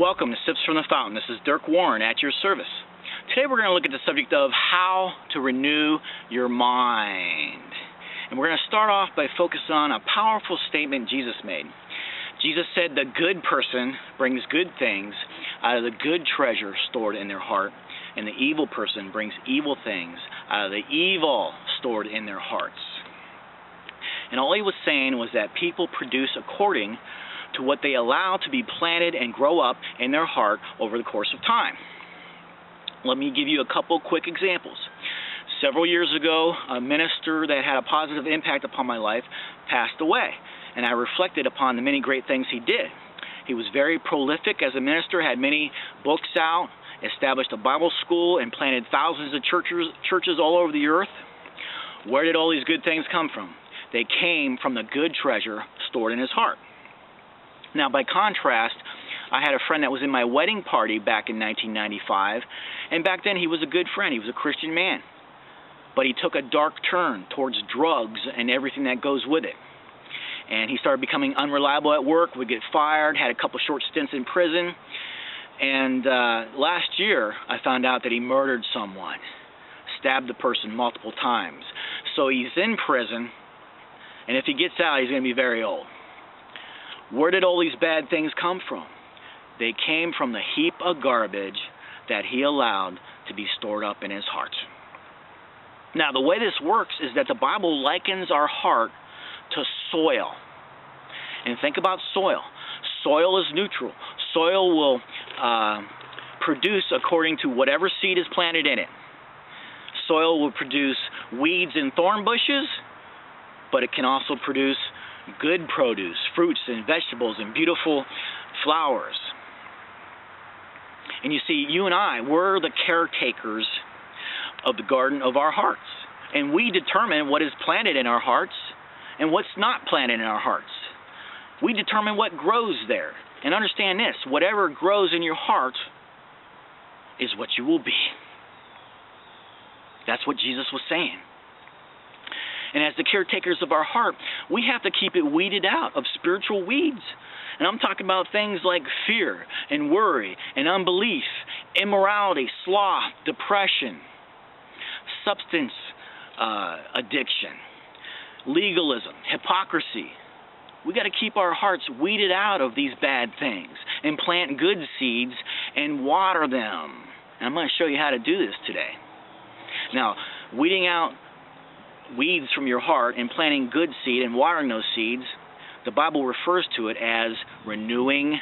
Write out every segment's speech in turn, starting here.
Welcome to Sips from the Fountain. This is Dirk Waren at your service. Today we're going to look at the subject of how to renew your mind. And we're going to start off by focusing on a powerful statement Jesus made. Jesus said the good person brings good things out of the good treasure stored in their heart, and the evil person brings evil things out of the evil stored in their hearts. And all he was saying was that people produce according to what they allow to be planted and grow up in their heart over the course of time. Let me give you a couple quick examples. Several years ago, a minister that had a positive impact upon my life passed away, and I reflected upon the many great things he did. He was very prolific as a minister, had many books out, established a Bible school, and planted thousands of churches all over the earth. Where did all these good things come from? They came from the good treasure stored in his heart. Now, by contrast, I had a friend that was in my wedding party back in 1995, and back then he was a good friend. He was a Christian man. But he took a dark turn towards drugs and everything that goes with it. And he started becoming unreliable at work, would get fired, had a couple short stints in prison. And last year, I found out that he murdered someone, stabbed the person multiple times. So he's in prison, and if he gets out, he's going to be very old. Where did all these bad things come from? They came from the heap of garbage that he allowed to be stored up in his heart. Now, the way this works is that the Bible likens our heart to soil. And think about soil. Soil is neutral. Soil will produce according to whatever seed is planted in it. Soil will produce weeds and thorn bushes, but it can also produce good produce, fruits and vegetables and beautiful flowers. And you see, you and I, we're the caretakers of the garden of our hearts. And we determine what is planted in our hearts and what's not planted in our hearts. We determine what grows there. And understand this, whatever grows in your heart is what you will be. That's what Jesus was saying. And as the caretakers of our heart, we have to keep it weeded out of spiritual weeds. And I'm talking about things like fear and worry and unbelief, immorality, sloth, depression, substance addiction, legalism, hypocrisy. We got to keep our hearts weeded out of these bad things and plant good seeds and water them. And I'm going to show you how to do this today. Now, weeding out weeds from your heart and planting good seed and watering those seeds, the Bible refers to it as renewing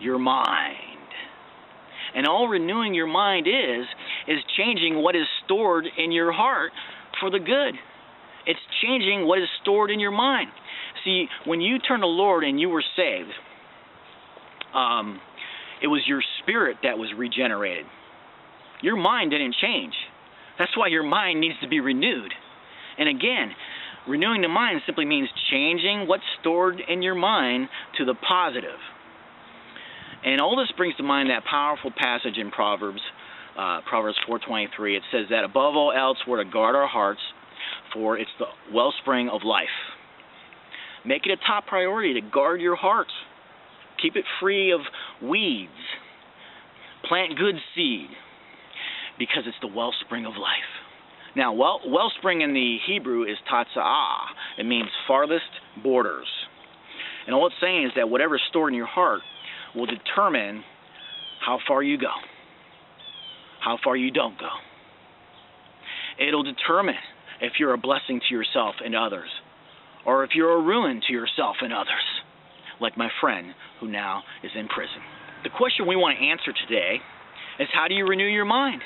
your mind. And all renewing your mind is changing what is stored in your heart for the good. It's changing what is stored in your mind. See, when you turned to the Lord and you were saved, it was your spirit that was regenerated. Your mind didn't change. That's why your mind needs to be renewed. And again, renewing the mind simply means changing what's stored in your mind to the positive. And all this brings to mind that powerful passage in Proverbs 4:23. It says that above all else we're to guard our hearts, for it's the wellspring of life. Make it a top priority to guard your heart. Keep it free of weeds. Plant good seed, because it's the wellspring of life. Now, wellspring in the Hebrew is tatsa'ah. It means farthest borders. And all it's saying is that whatever's stored in your heart will determine how far you go, how far you don't go. It'll determine if you're a blessing to yourself and others, or if you're a ruin to yourself and others, like my friend who now is in prison. The question we want to answer today is, how do you renew your mind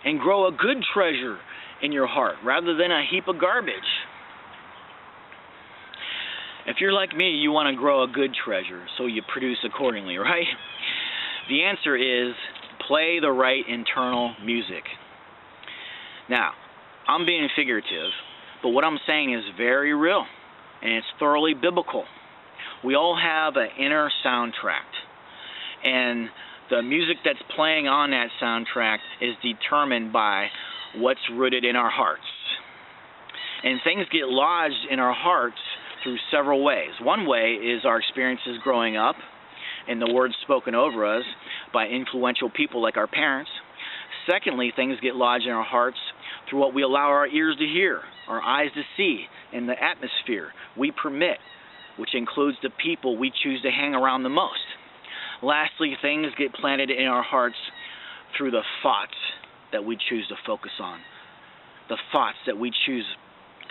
and grow a good treasure in your heart rather than a heap of garbage? If you're like me, you want to grow a good treasure, so you produce accordingly, right? The answer is play the right internal music. Now, I'm being figurative, but what I'm saying is very real, and it's thoroughly biblical. We all have an inner soundtrack, and the music that's playing on that soundtrack is determined by what's rooted in our hearts. And things get lodged in our hearts through several ways. One way is our experiences growing up, in the words spoken over us by influential people like our parents. Secondly, things get lodged in our hearts through what we allow our ears to hear, our eyes to see, and the atmosphere we permit, which includes the people we choose to hang around the most. Lastly, things get planted in our hearts through the thoughts that we choose to focus on, the thoughts that we choose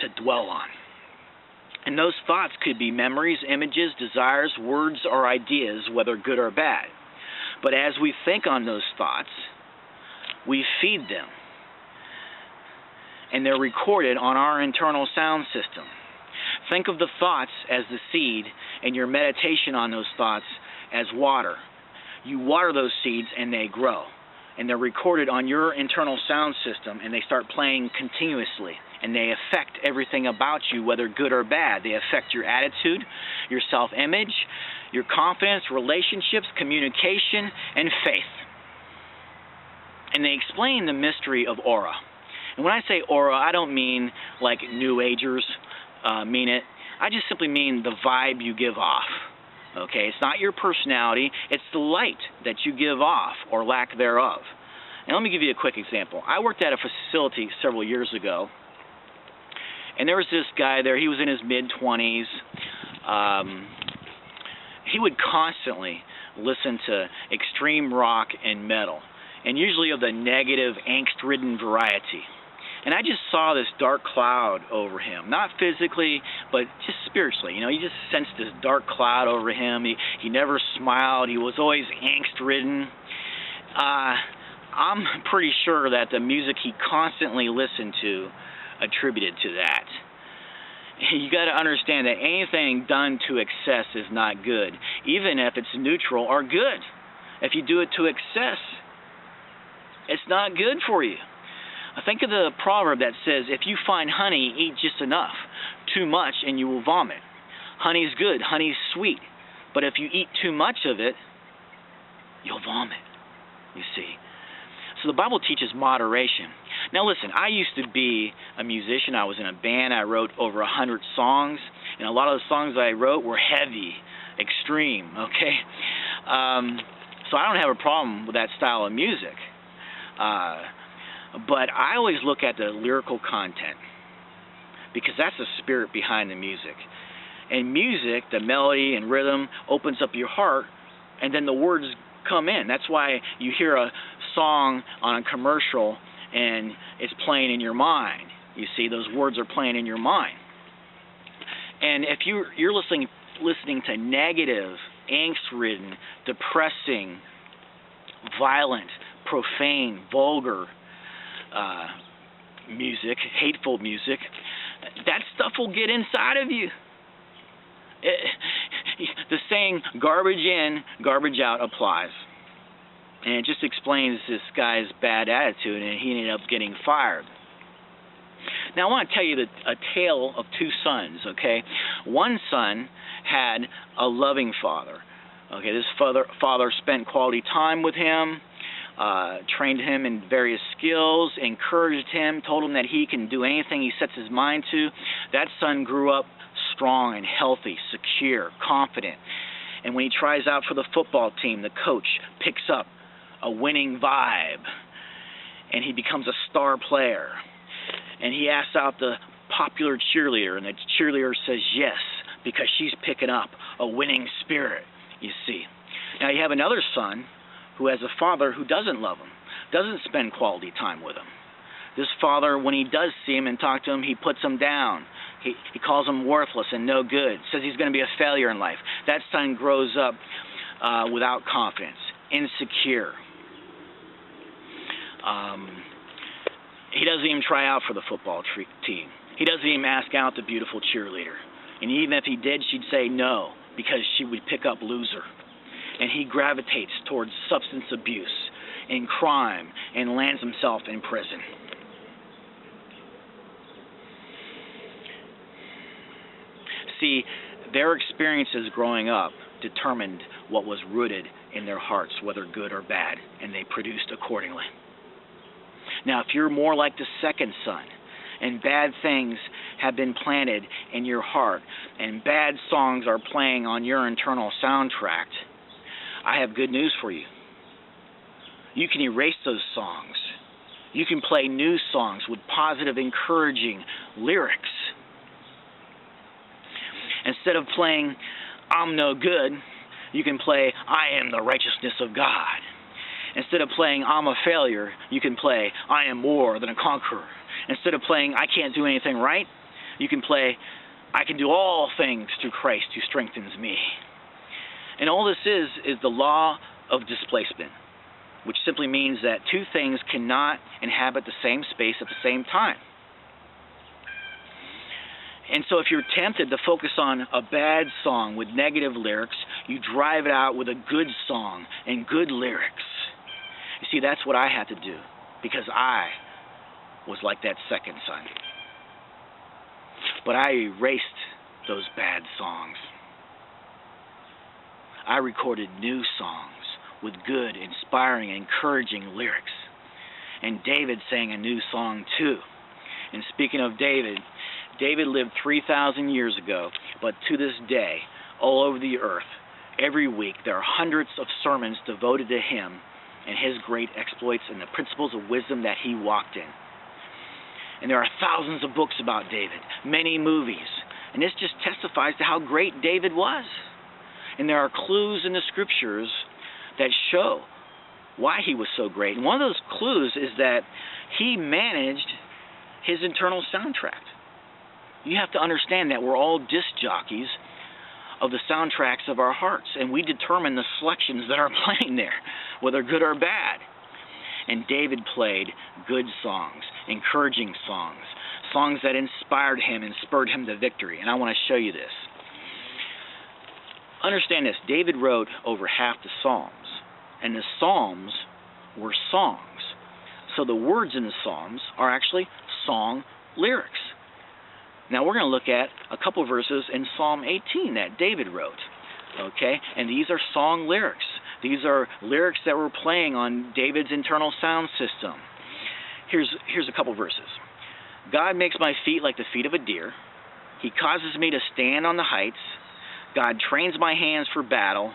to dwell on. And those thoughts could be memories, images, desires, words, or ideas, whether good or bad. But as we think on those thoughts, we feed them, and they're recorded on our internal sound system. Think of the thoughts as the seed, and your meditation on those thoughts as water. You water those seeds, and they grow. And they're recorded on your internal sound system, and they start playing continuously. And they affect everything about you, whether good or bad. They affect your attitude, your self-image, your confidence, relationships, communication, and faith. And they explain the mystery of aura. And when I say aura, I don't mean like New Agers mean it. I just simply mean the vibe you give off. Okay, it's not your personality, it's the light that you give off, or lack thereof. And let me give you a quick example. I worked at a facility several years ago, and there was this guy there. He was in his mid-20s. He would constantly listen to extreme rock and metal, and usually of the negative, angst-ridden variety. And I just saw this dark cloud over him, not physically, but just spiritually. You know, you just sensed this dark cloud over him. He never smiled. He was always angst-ridden. I'm pretty sure that the music he constantly listened to attributed to that. You got to understand that anything done to excess is not good, even if it's neutral or good. If you do it to excess, it's not good for you. Think of the proverb that says, if you find honey, eat just enough. Too much and you will vomit. Honey's good, honey's sweet. But if you eat too much of it, you'll vomit, you see. So the Bible teaches moderation. Now listen, I used to be a musician. I was in a band. I wrote over 100 songs. And a lot of the songs I wrote were heavy, extreme, okay? So I don't have a problem with that style of music. But I always look at the lyrical content, because that's the spirit behind the music. And music, the melody and rhythm, opens up your heart, and then the words come in. That's why you hear a song on a commercial and it's playing in your mind. You see, those words are playing in your mind. And if you're listening to negative, angst-ridden, depressing, violent, profane, vulgar music, hateful music, that stuff will get inside of you. The saying, garbage in, garbage out applies. And it just explains this guy's bad attitude, and he ended up getting fired. Now, I want to tell you a tale of two sons, okay? One son had a loving father. Okay, this father spent quality time with him, trained him in various skills, encouraged him, told him that he can do anything he sets his mind to. That son grew up strong and healthy, secure, confident. And when he tries out for the football team, the coach picks up a winning vibe, and he becomes a star player. And he asks out the popular cheerleader, and the cheerleader says yes, because she's picking up a winning spirit, you see. Now you have another son who has a father who doesn't love him, doesn't spend quality time with him. This father, when he does see him and talk to him, he puts him down. He calls him worthless and no good, says he's going to be a failure in life. That son grows up without confidence, insecure. He doesn't even try out for the football team. He doesn't even ask out the beautiful cheerleader. And even if he did, she'd say no, because she would pick up loser. And he gravitates towards substance abuse and crime and lands himself in prison. See, their experiences growing up determined what was rooted in their hearts, whether good or bad, and they produced accordingly. Now, if you're more like the second son, and bad things have been planted in your heart, and bad songs are playing on your internal soundtrack, I have good news for you. You can erase those songs. You can play new songs with positive, encouraging lyrics. Instead of playing, I'm no good, you can play, I am the righteousness of God. Instead of playing, I'm a failure, you can play, I am more than a conqueror. Instead of playing, I can't do anything right, you can play, I can do all things through Christ who strengthens me. And all this is the law of displacement, which simply means that two things cannot inhabit the same space at the same time. And so if you're tempted to focus on a bad song with negative lyrics, you drive it out with a good song and good lyrics. You see, that's what I had to do, because I was like that second son. But I erased those bad songs. I recorded new songs with good, inspiring, encouraging lyrics. And David sang a new song too. And speaking of David, David lived 3,000 years ago, but to this day, all over the earth, every week, there are hundreds of sermons devoted to him and his great exploits and the principles of wisdom that he walked in. And there are thousands of books about David, many movies, and this just testifies to how great David was. And there are clues in the scriptures that show why he was so great. And one of those clues is that he managed his internal soundtrack. You have to understand that we're all disc jockeys of the soundtracks of our hearts, and we determine the selections that are playing there, whether good or bad. And David played good songs, encouraging songs, songs that inspired him and spurred him to victory. And I want to show you this. Understand this, David wrote over half the Psalms, and the Psalms were songs. So the words in the Psalms are actually song lyrics. Now we're going to look at a couple verses in Psalm 18 that David wrote, okay? And these are song lyrics. These are lyrics that were playing on David's internal sound system. Here's a couple verses. God makes my feet like the feet of a deer. He causes me to stand on the heights. God trains my hands for battle.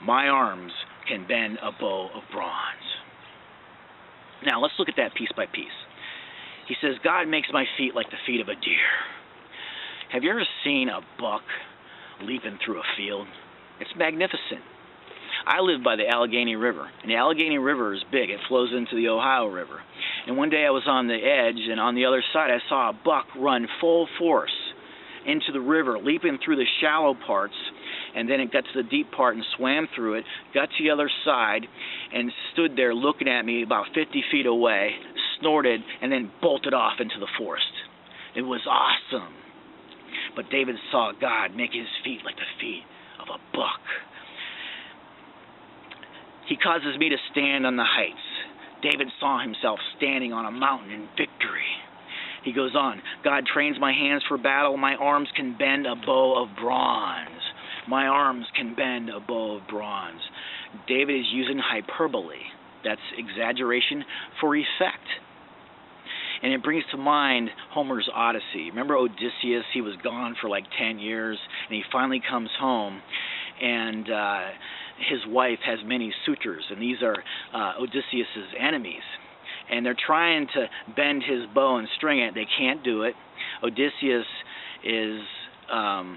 My arms can bend a bow of bronze. Now let's look at that piece by piece. He says, God makes my feet like the feet of a deer. Have you ever seen a buck leaping through a field? It's magnificent. I live by the Allegheny River, and the Allegheny River is big. It flows into the Ohio River. And one day I was on the edge, and on the other side I saw a buck run full force into the river, leaping through the shallow parts, and then it got to the deep part and swam through it, got to the other side, and stood there looking at me about 50 feet away, snorted, and then bolted off into the forest. It was awesome. But David saw God make his feet like the feet of a buck. He causes me to stand on the heights. David saw himself standing on a mountain in victory. He goes on, God trains my hands for battle. My arms can bend a bow of bronze. My arms can bend a bow of bronze. David is using hyperbole. That's exaggeration for effect. And it brings to mind Homer's Odyssey. Remember Odysseus? He was gone for like 10 years, and he finally comes home, and his wife has many suitors, and these are Odysseus's enemies. And they're trying to bend his bow and string it. They can't do it. Odysseus is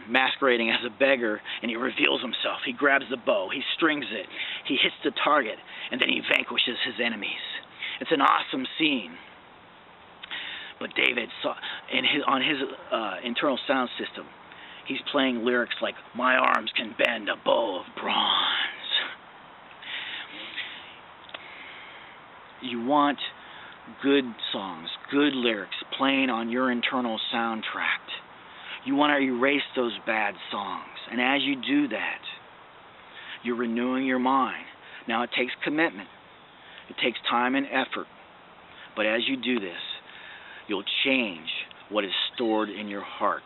masquerading as a beggar, and he reveals himself. He grabs the bow. He strings it. He hits the target, and then he vanquishes his enemies. It's an awesome scene. But David saw on his internal sound system, he's playing lyrics like, my arms can bend a bow of bronze. You want good songs, good lyrics playing on your internal soundtrack. You want to erase those bad songs. And as you do that, you're renewing your mind. Now it takes commitment. It takes time and effort. But as you do this, you'll change what is stored in your heart,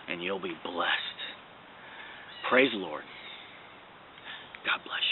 and you'll be blessed. Praise the Lord. God bless you.